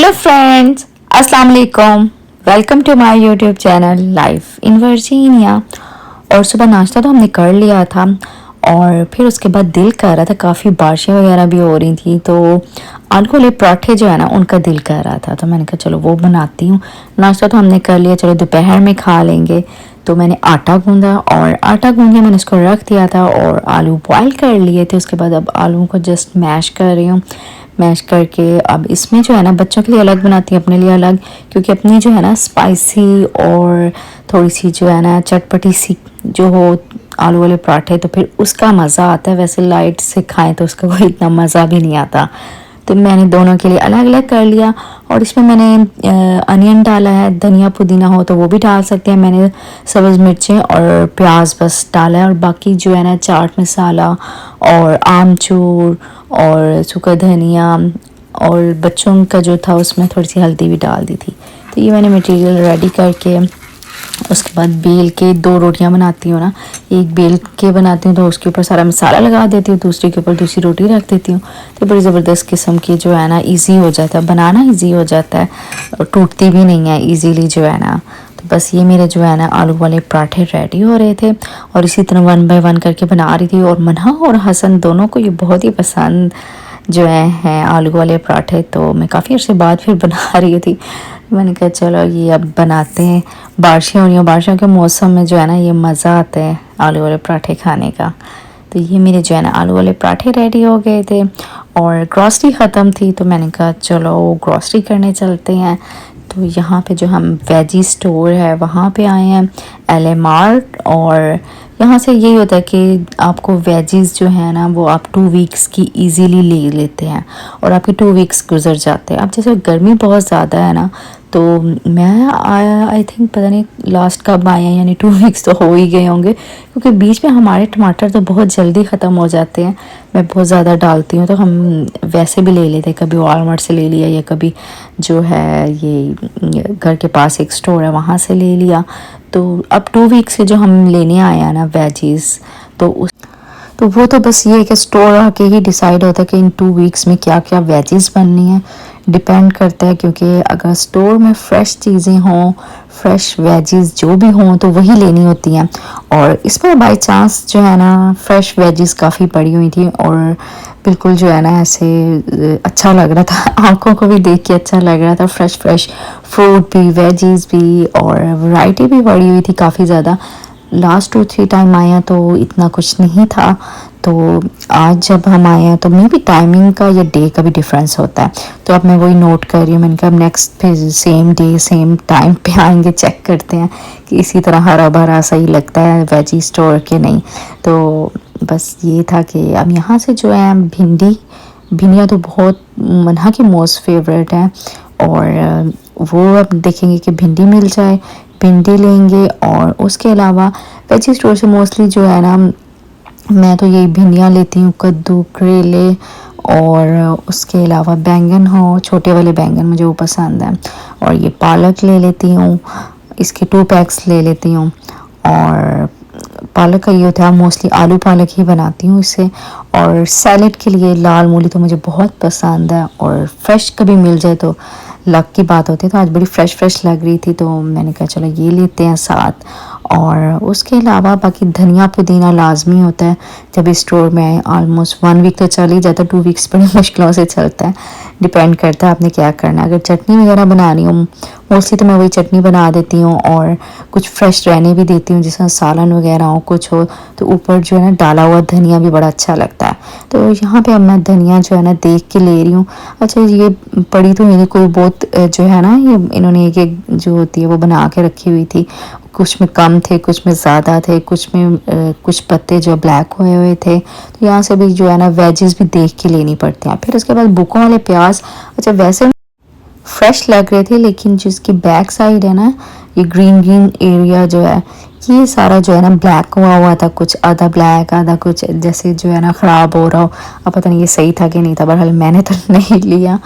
Hello friends, अस्सलाम वालेकुम। Welcome to my YouTube channel life in Virginia. और सुबह नाश्ता तो हमने कर लिया था और फिर उसके बाद दिल कर रहा था, काफ़ी बारिशें वगैरह भी हो रही थी, तो आलू वाले पराठे जो है ना उनका दिल कर रहा था, तो मैंने कहा चलो वो बनाती हूँ। नाश्ता तो हमने कर लिया, चलो दोपहर में खा लेंगे। तो मैंने आटा गूंदा और आटा गूंद के मैंने इसको रख दिया था और आलू बॉईल कर लिए थे। उसके बाद अब आलू को जस्ट मैश कर रही हूँ। मैश करके अब इसमें जो है ना बच्चों के लिए अलग बनाती हूँ, अपने लिए अलग, क्योंकि अपनी जो है ना स्पाइसी और थोड़ी सी जो है ना चटपटी सी जो हो आलू वाले पराठे, तो फिर उसका मज़ा आता है। वैसे लाइट से खाएं तो उसका कोई इतना मज़ा भी नहीं आता। तो मैंने दोनों के लिए अलग अलग कर लिया और इसमें मैंने अनियन डाला है, धनिया पुदीना हो तो वो भी डाल सकते हैं। मैंने सब्ज़ मिर्चें और प्याज बस डाला है और बाकी जो है ना चाट मसाला और आमचूर और सूखा धनिया और बच्चों का जो था उसमें थोड़ी सी हल्दी भी डाल दी थी। तो ये मैंने मटेरियल रेडी करके उसके बाद बेल के दो रोटियां बनाती हूँ ना, एक बेल के बनाती हूँ तो उसके ऊपर सारा मसाला लगा देती हूँ, दूसरी के ऊपर दूसरी रोटी रख देती हूँ। तो बड़ी ज़बरदस्त किस्म की जो है ना इजी हो जाता है, बनाना इजी हो जाता है और टूटती भी नहीं है इजीली जो है ना। तो बस ये मेरे जो है ना आलू वाले पराठे रेडी हो रहे थे और इसी तरह 1 बाय 1 करके बना रही थी। और मन्हा और हसन दोनों को ये बहुत ही पसंद जो है आलू वाले पराठे, तो मैं काफ़ी अर्से बाद फिर बना रही थी। मैंने कहा चलो ये अब बनाते हैं। बारिशें हो रही हैं, बारिशों के मौसम में जो है ना ये मज़ा आता है आलू वाले पराठे खाने का। तो ये मेरे जो है ना आलू वाले पराठे रेडी हो गए थे और ग्रॉसरी ख़त्म थी, तो मैंने कहा चलो ग्रॉसरी करने चलते हैं। तो यहाँ पे जो हम वेजी स्टोर है वहाँ पे आए हैं, LA मार्ट। और यहाँ से यही होता है कि आपको वेजीज़ जो है ना वो आप 2 वीक्स की इजीली ले लेते हैं और आपके 2 वीक्स गुजर जाते हैं। अब जैसे गर्मी बहुत ज़्यादा है ना, तो मैं आया आई थिंक पता नहीं लास्ट कब आया, यानी 2 वीक्स तो हो ही गए होंगे, क्योंकि बीच में हमारे टमाटर तो बहुत जल्दी ख़त्म हो जाते हैं। मैं बहुत ज़्यादा डालती हूँ तो हम वैसे भी ले लेते हैं, कभी वॉलमार्ट से ले लिया या कभी जो है ये घर के पास एक स्टोर है वहाँ से ले लिया। तो अब 2 वीक्स से जो हम लेने आए हैं ना वेजीज़, तो वो तो बस ये है कि स्टोर आके ही डिसाइड होता है कि इन 2 वीक्स में क्या क्या वेजीज़ बननी है, डिपेंड करता है। क्योंकि अगर स्टोर में फ़्रेश चीज़ें हों, फ्रेश वेजीज़ जो भी हों तो वही लेनी होती हैं। और इस पर बाय चांस जो है ना फ्रेश वेजीज़ काफ़ी पड़ी हुई थी और बिल्कुल जो है ना ऐसे अच्छा लग रहा था, आंखों को भी देख के अच्छा लग रहा था। फ्रेश फ्रेश फ्रूट भी, वेजीज़ भी और वैरायटी भी पड़ी हुई थी काफ़ी ज़्यादा। लास्ट 2-3 टाइम आया तो इतना कुछ नहीं था, तो आज जब हम आए हैं तो मे भी टाइमिंग का या डे का भी डिफरेंस होता है। तो अब मैं वही नोट कर रही हूँ, मैंने कहा अब नेक्स्ट फिर सेम डे सेम टाइम पे आएंगे, चेक करते हैं कि इसी तरह हरा भरा सही लगता है वेजी स्टोर के नहीं। तो बस ये था कि अब यहाँ से जो है भिंडियाँ तो बहुत मन्हा की मोस्ट फेवरेट है और वो अब देखेंगे कि भिंडी मिल जाए, भिंडी लेंगे। और उसके अलावा वेजी स्टोर से मोस्टली जो है ना मैं तो यही भिंडियाँ लेती हूँ, कद्दू, करेले और उसके अलावा बैंगन हो, छोटे वाले बैंगन मुझे वो पसंद है। और ये पालक ले लेती हूँ, इसके 2 पैक्स ले लेती हूँ। और पालक का ये होता है मोस्टली आलू पालक ही बनाती हूँ इससे। और सैलेड के लिए लाल मूली तो मुझे बहुत पसंद है और फ्रेश कभी मिल जाए तो लक की बात होती है। तो आज बड़ी फ्रेश लग रही थी तो मैंने कहा चलो ये लेते हैं साथ। और उसके अलावा बाकी धनिया पुदीना लाजमी होता है जब इस स्टोर में आए। ऑलमोस्ट 1 वीक तो चल ही जाता है, 2 वीक्स बड़ी मुश्किलों से चलता है, डिपेंड करता है आपने क्या करना है। अगर चटनी वगैरह बनानी हो मोस्टली तो मैं वही चटनी बना देती हूँ और कुछ फ्रेश रहने भी देती हूँ, जिसमें सालन वगैरह हो कुछ हो तो ऊपर जो है ना डाला हुआ धनिया भी बड़ा अच्छा लगता है। तो यहाँ पे अब मैं धनिया जो है ना देख के ले रही हूँ। अच्छा ये पड़ी तो मेरी कोई बहुत जो है ना ये इन्होंने एक एक जो होती है वो बना के रखी हुई थी, कुछ में कम थे कुछ में ज़्यादा थे, कुछ में कुछ पत्ते जो ब्लैक हुए हुए थे। तो यहाँ से भी जो है ना वेजेस भी देख के लेनी पड़ती हैं। फिर उसके बाद बुकों वाले प्याज अच्छा वैसे फ्रेश लग रहे थे, लेकिन जिसकी बैक साइड है ना ये ग्रीन एरिया जो है ये सारा जो है ना ब्लैक हुआ था, कुछ आधा ब्लैक आधा कुछ जैसे जो है ना ख़राब हो रहा हो। अब पता नहीं ये सही था कि नहीं था, बहरहाल मैंने तो नहीं लिया।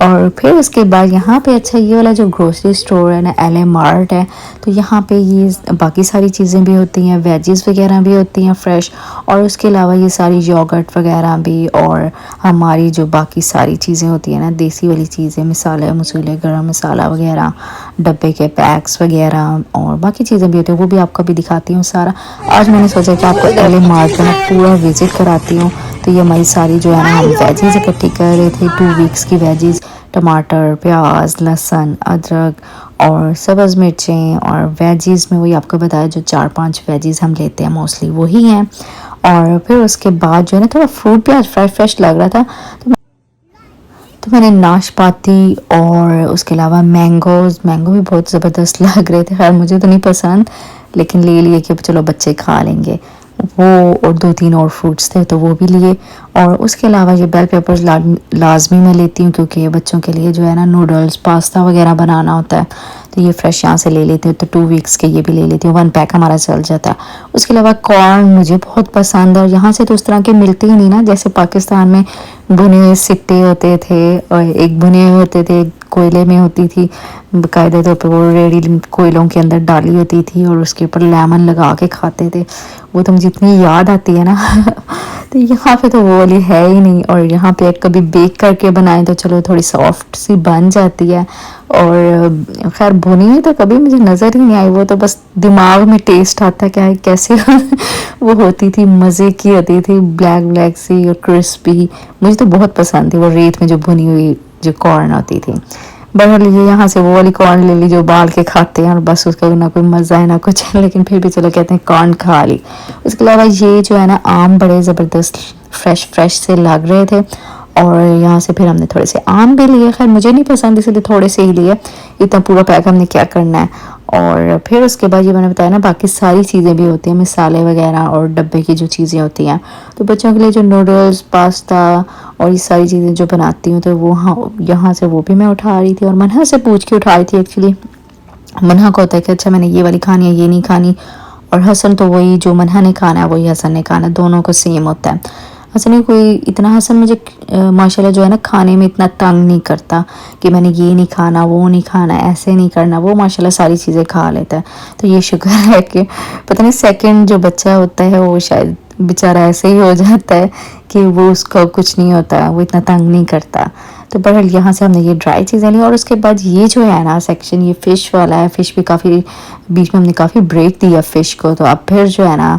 और फिर उसके बाद यहाँ पे अच्छा ये वाला जो ग्रोसरी स्टोर है ना, LA मार्ट है, तो यहाँ पे ये बाकी सारी चीज़ें भी होती हैं, वेजीज़ वगैरह भी होती हैं फ्रेश, और उसके अलावा ये सारी योगर्ट वगैरह भी, और हमारी जो बाकी सारी चीज़ें होती हैं ना, देसी वाली चीज़ें, मसाले मसूले, गरम मसाला वगैरह, डब्बे के पैक्स वगैरह, और बाकी चीज़ें भी होती हैं, वो भी आपको भी दिखाती हूँ सारा। आज मैंने सोचा कि आपको LA मार्ट का ना पूरा विज़िट कराती हूँ। तो ये हमारी सारी जो है ना, हम वेजीज़ इकट्ठी कर रहे थे, 2 वीक्स की वेजीज़, टमाटर, प्याज, लहसुन, अदरक और सब्ज़ मिर्चें, और वेजीज़ में वही आपको बताया जो 4-5 वेजीज़ हम लेते हैं मोस्टली वही हैं। और फिर उसके बाद जो है ना, थोड़ा फ्रूट भी आज फ्रेश लग रहा था, तो मैंने नाशपाती और उसके अलावा मैंगो भी बहुत ज़बरदस्त लग रहे थे। खैर मुझे तो नहीं पसंद, लेकिन ले लिए कि चलो बच्चे खा लेंगे वो, और 2-3 और फ्रूट्स थे तो वो भी लिए। और उसके अलावा ये बेल पेपर्स लाजमी मैं लेती हूँ, क्योंकि बच्चों के लिए जो है ना नूडल्स पास्ता वगैरह बनाना होता है, तो ये फ्रेश यहाँ से ले लेती हूँ। तो 2 वीक्स के ये भी ले लेती हूँ, 1 पैक हमारा चल जाता है। उसके अलावा कॉर्न मुझे बहुत पसंद है, और यहाँ से तो उस तरह के मिलते ही नहीं ना, जैसे पाकिस्तान में भुने हुए सिट्टे होते थे, और एक भुने हुए होते थे, कोयले में होती थी बाकायदे तौर पर, वो रेडी कोयलों के अंदर डाली होती थी और उसके ऊपर लेमन लगा के खाते थे, वो तो मुझे इतनी याद आती है ना तो यहाँ पे तो वो वाली है ही नहीं। और यहाँ पे कभी बेक करके बनाएं तो चलो थोड़ी सॉफ्ट सी बन जाती है, और खैर भुनी हुई तो कभी मुझे नज़र ही नहीं आई, वो तो बस दिमाग में टेस्ट आता है क्या है कैसे वो होती थी, मज़े की होती थी, ब्लैक सी और क्रिस्पी, मुझे तो बहुत पसंद थी वो रेत में जो भुनी हुई जो कॉर्न होती थी। बहरहाल ये यहाँ से वो वाली कॉर्न ले ली जो उबाल के खाते हैं, और बस उसका ना कोई मज़ा है ना कुछ है, लेकिन फिर भी चलो कहते हैं कॉर्न खा ली। उसके अलावा ये जो है ना आम बड़े ज़बरदस्त फ्रेश से लग रहे थे, और यहाँ से फिर हमने थोड़े से आम भी लिए, खैर मुझे नहीं पसंद इसलिए थोड़े से ही लिए, इतना पूरा पैक हमने क्या करना है। और फिर उसके बाद ये मैंने बताया ना बाकी सारी चीज़ें भी होती हैं, मसाले वगैरह और डब्बे की जो चीज़ें होती हैं, तो बच्चों के लिए जो नूडल्स पास्ता और ये सारी चीज़ें जो बनाती हूँ, तो वो हाँ यहाँ से वो भी मैं उठा रही थी, और मनहा से पूछ के उठा रही थी एक्चुअली। मनहा को होता है कि अच्छा मैंने ये वाली खानी है, ये नहीं खानी, और हसन तो वही जो मनहा ने खाना है वही हसन ने खाना है, दोनों को सेम होता है। हसन ने कोई इतना, हसन मुझे माशाल्लाह जो है ना खाने में इतना तंग नहीं करता कि मैंने ये नहीं खाना वो नहीं खाना ऐसे नहीं करना, वो माशाल्लाह सारी चीज़ें खा लेता है। तो ये शुक्र है कि पता नहीं सेकंड जो बच्चा होता है वो शायद बेचारा ऐसे ही हो जाता है कि वो उसका कुछ नहीं होता, वो इतना तंग नहीं करता। तो बहरहाल यहाँ से हमने ये ड्राई चीज़ें ली, और उसके बाद ये जो है ना सेक्शन ये फ़िश वाला है, फ़िश भी काफ़ी बीच में हमने काफ़ी ब्रेक दिया फ़िश को, तो अब फिर जो है ना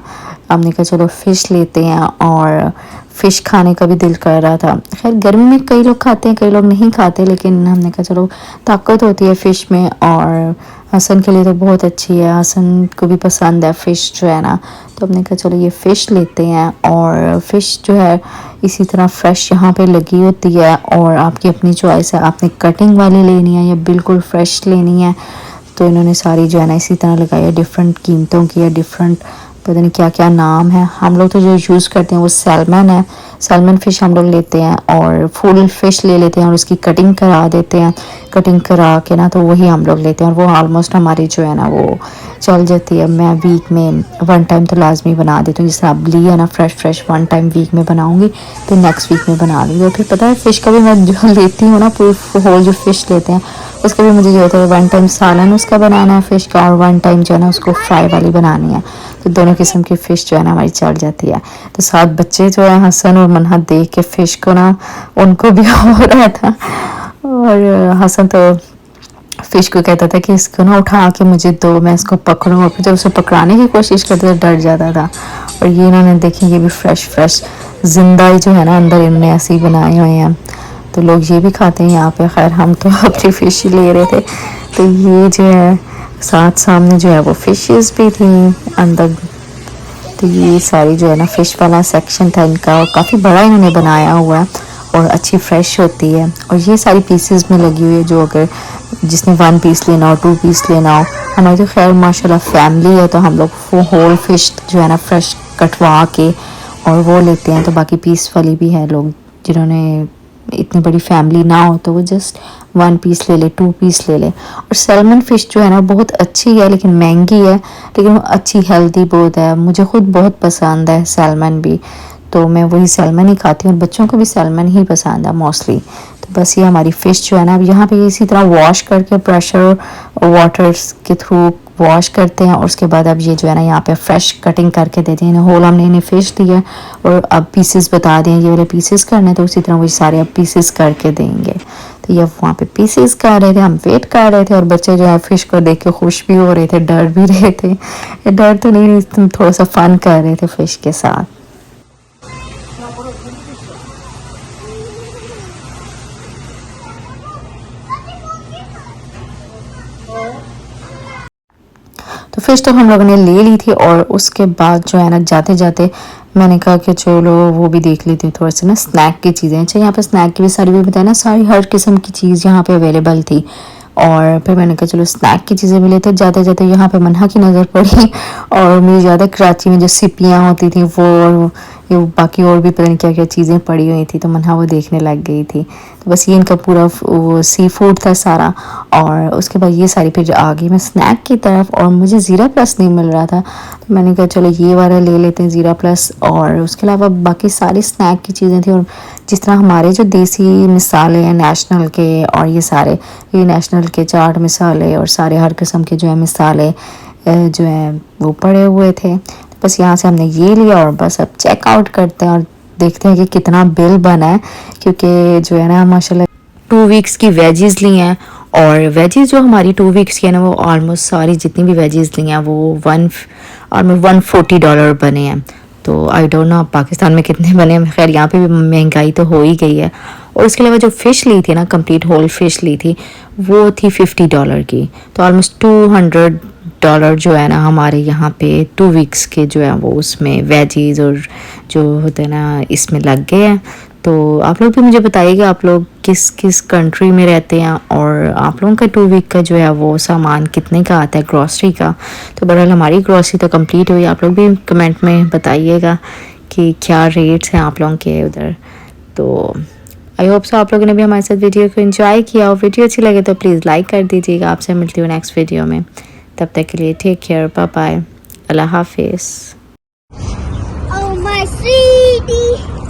हमने कहा चलो फ़िश लेते हैं, और फ़िश खाने का भी दिल कर रहा था। खैर गर्मी में कई लोग खाते हैं कई लोग नहीं खाते, लेकिन हमने कहा चलो ताकत होती है फ़िश में, और हसन के लिए तो बहुत अच्छी है, हसन को भी पसंद है फ़िश जो है ना, तो हमने कहा चलो ये फ़िश लेते हैं। और फ़िश जो है इसी तरह फ्रेश यहाँ पे लगी होती है, और आपकी अपनी चॉइस है, आपने कटिंग वाली लेनी है या बिल्कुल फ्रेश लेनी है। तो इन्होंने सारी जो है ना इसी तरह लगाई है, डिफरेंट कीमतों की है, डिफरेंट पता नहीं क्या क्या नाम है। हम लोग तो जो यूज़ करते हैं वो सैल्मन है, सैल्मन फ़िश हम लोग लेते हैं, और फुल फ़िश ले लेते हैं और उसकी कटिंग करा देते हैं, कटिंग करा के ना तो वही हम लोग लेते हैं, और वो ऑलमोस्ट हमारी जो है ना वो चल जाती है। मैं वीक में 1 टाइम तो लाजमी बना देती हूँ, जिस तरह अब ली है ना फ्रेश 1 टाइम वीक में बनाऊँगी, तो नेक्स्ट वीक में बना लूँगी। और फिर पता है फ़िश का भी मैं जो लेती हूँ ना पूरी होल जो फ़िश लेते हैं उसका भी मुझे जो होता है 1 टाइम सालन उसका बनाना है फ़िश का, और 1 टाइम जो है ना उसको फ्राई वाली बनानी है, तो दोनों किस्म की फ़िश जो है ना हमारी चढ़ जाती है। तो 7 बच्चे जो है हसन और मनहा देख के फ़िश को ना उनको भी हो रहा था, और हसन तो फ़िश को कहता था कि इसको ना उठा के मुझे दो, मैं इसको पकड़ूँ, और फिर जब उसे पकड़ाने की कोशिश करते तो डर जाता था। और ये इन्होंने देखें ये भी फ्रेश जिंदा ही जो है ना अंदर इनने ऐसे ही बनाए हुए हैं, तो लोग ये भी खाते हैं यहाँ पे। खैर हम तो अपनी फ़िश ही ले रहे थे। तो ये जो है साथ सामने जो है वो फ़िशेस भी थी अंदर, तो ये सारी जो है ना फ़िश वाला सेक्शन था इनका, और काफ़ी बड़ा इन्होंने बनाया हुआ है, और अच्छी फ्रेश होती है। और ये सारी पीसेस में लगी हुई है, जो अगर जिसने 1 पीस लेना हो 2 पीस लेना हो, हमारी तो खैर माशाल्लाह फैमिली है, तो हम लोग वो होल फ़िश जो है ना फ्रेश कटवा के और वो लेते हैं। तो बाकी पीस वाली भी है, लोग जिन्होंने इतनी बड़ी फैमिली ना हो तो वो जस्ट 1 पीस ले ले 2 पीस ले ले। और सैल्मन फ़िश जो है ना बहुत अच्छी है, लेकिन महंगी है, लेकिन वो अच्छी हेल्दी बहुत है, मुझे खुद बहुत पसंद है सैल्मन भी। तो मैं वही सैल्मन ही खाती हूँ और बच्चों को भी सैल्मन ही पसंद है मोस्टली। तो बस ये हमारी फ़िश जो है ना अब यहाँ पे इसी तरह वॉश करके प्रेशर वाटर्स के थ्रू वॉश करते हैं और उसके बाद अब ये जो है ना यहाँ पे फ्रेश कटिंग करके देते हैं। होल हमने इन्हें फ़िश दी है और अब पीसेस बता दें ये वाले पीसेस करने, तो उसी तरह वही सारे अब पीसेस करके देंगे। तो ये वहाँ पे पीसेस कर रहे थे, हम वेट कर रहे थे और बच्चे जो है फ़िश को देख के खुश भी हो रहे थे, डर भी रहे थे। डर तो नहीं, तुम थोड़ा सा फ़न कर रहे थे फ़िश के साथ। तो फ़िश तो हम लोगों ने ले ली थी और उसके बाद जो है ना जाते जाते मैंने कहा कि चलो वो भी देख लेती हूँ थोड़ा सा ना स्नैक की चीज़ें। अच्छा यहाँ पे स्नैक की भी सारी भी बताया ना, सारी हर किस्म की चीज़ यहाँ पे अवेलेबल थी। और फिर मैंने कहा चलो स्नैक की चीज़ें भी लेते। जाते जाते यहाँ पे मन्हा की नज़र पड़ी और मुझे ज़्यादा कराची में जो सिपियाँ होती थी वो और ये बाकी और भी पता नहीं क्या क्या चीज़ें पड़ी हुई थी, तो मन्हा वो देखने लग गई थी। तो बस ये इनका पूरा वो सी फूड था सारा। और उसके बाद ये सारी फिर आ गई मैं स्नैक की तरफ और मुझे ज़ीरा प्लस नहीं मिल रहा था, तो मैंने कहा चलो ये वाला ले लेते हैं ज़ीरा प्लस। और उसके अलावा बाकी सारी स्नैक की चीज़ें थी और जिस तरह हमारे जो देसी मिसाले हैं नेशनल के और ये सारे ये नेशनल के चाट मिसाले और सारे हर किस्म के जो है मिसाले जो है वो पड़े हुए थे। बस यहाँ से हमने ये लिया और बस अब चेकआउट करते हैं और देखते हैं कि कितना बिल बना है, क्योंकि जो है ना माशाल्लाह 2 वीक्स की वेजीज ली हैं। और वेजीज जो हमारी 2 वीक्स की है ना वो ऑलमोस्ट सारी जितनी भी वेजीज ली हैं वो ऑलमोस्ट $140 बने हैं। तो आई डोंट नो पाकिस्तान में कितने बने हैं, खैर यहाँ पे भी महंगाई तो हो ही गई है। और उसके अलावा जो फ़िश ली थी ना कंप्लीट होल फ़िश ली थी वो थी $50 की, तो ऑलमोस्ट $200 जो है ना हमारे यहाँ पे 2 वीक्स के जो है वो उसमें वेजीज और जो होते हैं ना इसमें लग गए हैं। तो आप लोग भी मुझे बताइएगा आप लोग किस किस कंट्री में रहते हैं और आप लोगों का 2 वीक का जो है वो सामान कितने का आता है ग्रॉसरी का। तो बहरहाल हमारी ग्रॉसरी तो कंप्लीट हुई, आप लोग भी कमेंट में बताइएगा कि क्या रेट्स हैं आप लोगों के उधर। तो आई होप सो आप लोगों ने भी हमारे साथ वीडियो को एंजॉय किया, और वीडियो अच्छी लगे तो प्लीज़ लाइक कर दीजिएगा। आपसे मिलती हूँ नेक्स्ट वीडियो में, तब तक के लिए टेक केयर, बाय बाय, अल्लाह हाफिज़। Oh my sweetie.